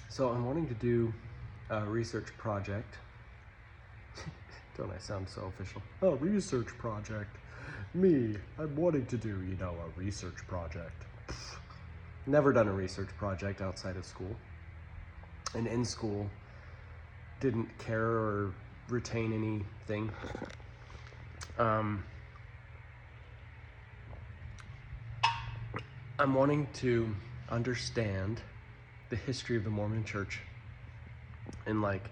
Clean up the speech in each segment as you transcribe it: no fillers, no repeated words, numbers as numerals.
So I'm wanting to do a research project. Don't I sound so official? A research project. Me, I'm wanting to do, a research project. Never done a research project outside of school. And in school, didn't care or retain anything. I'm wanting to understand the history of the Mormon Church in like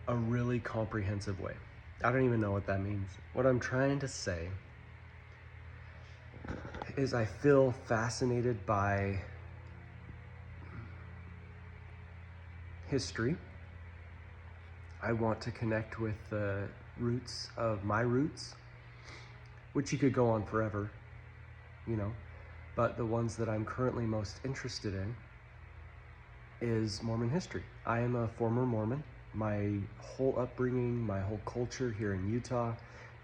a really comprehensive way. I don't even know what that means. What I'm trying to say is I feel fascinated by history. I want to connect with the roots of my roots, which you could go on forever, but the ones that I'm currently most interested in is Mormon history. I am a former Mormon. My whole upbringing, my whole culture here in Utah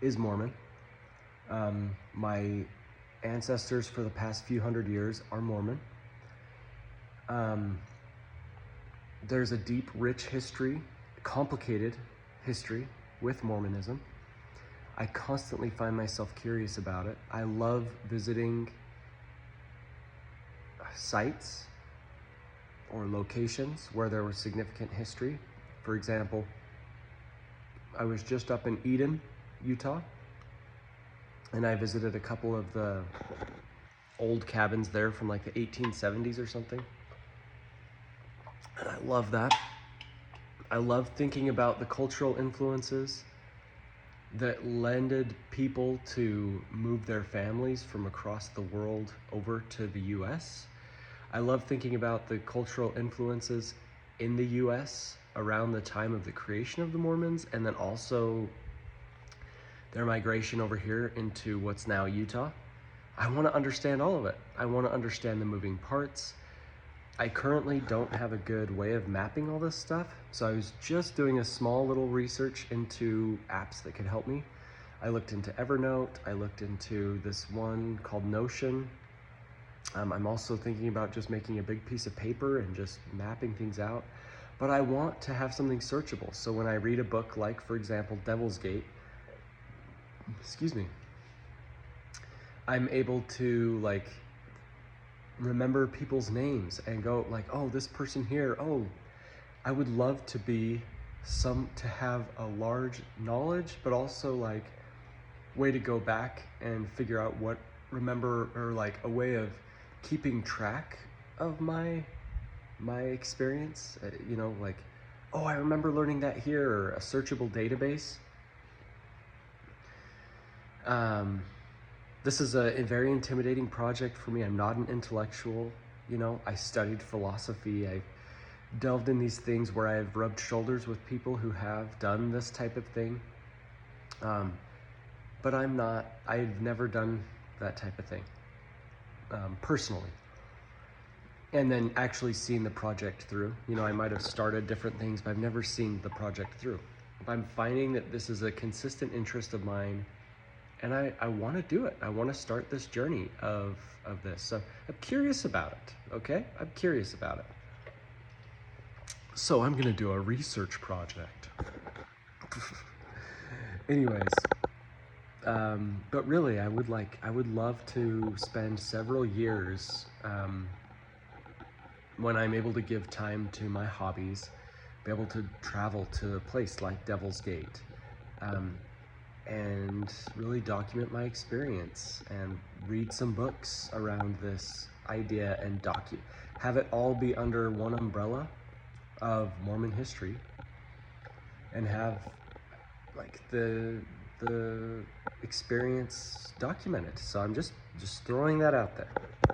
is Mormon. My ancestors for the past few hundred years are Mormon. There's a deep, rich history, complicated history with Mormonism. I constantly find myself curious about it. I love visiting sites or locations where there was significant history. For example, I was just up in Eden, Utah, and I visited a couple of the old cabins there from like the 1870s or something. And I love that. I love thinking about the cultural influences that lended people to move their families from across the world over to the US. I love thinking about the cultural influences in the US around the time of the creation of the Mormons, and then also their migration over here into what's now Utah. I want to understand all of it. I want to understand the moving parts. I currently don't have a good way of mapping all this stuff, so I was just doing a small little research into apps that could help me. I looked into Evernote, I looked into this one called Notion. I'm also thinking about just making a big piece of paper and just mapping things out. But I want to have something searchable. So when I read a book like, for example, Devil's Gate, I'm able to remember people's names and go oh, this person here, oh, I would love to have a large knowledge, but also way to go back and figure out a way of keeping track of my experience, oh, I remember learning that here, or a searchable database. This is a very intimidating project for me. I'm not an intellectual, I studied philosophy. I've delved in these things where I've rubbed shoulders with people who have done this type of thing. But I've never done that type of thing, personally. And then actually seen the project through. I might have started different things, but I've never seen the project through. I'm finding that this is a consistent interest of mine, and I want to do it. I want to start this journey of this. So I'm curious about it, okay? I'm curious about it. So I'm gonna do a research project. Anyways, but really I would love to spend several years when I'm able to give time to my hobbies, be able to travel to a place like Devil's Gate, and really document my experience and read some books around this idea and have it all be under one umbrella of Mormon history, and have the experience documented. So I'm just throwing that out there.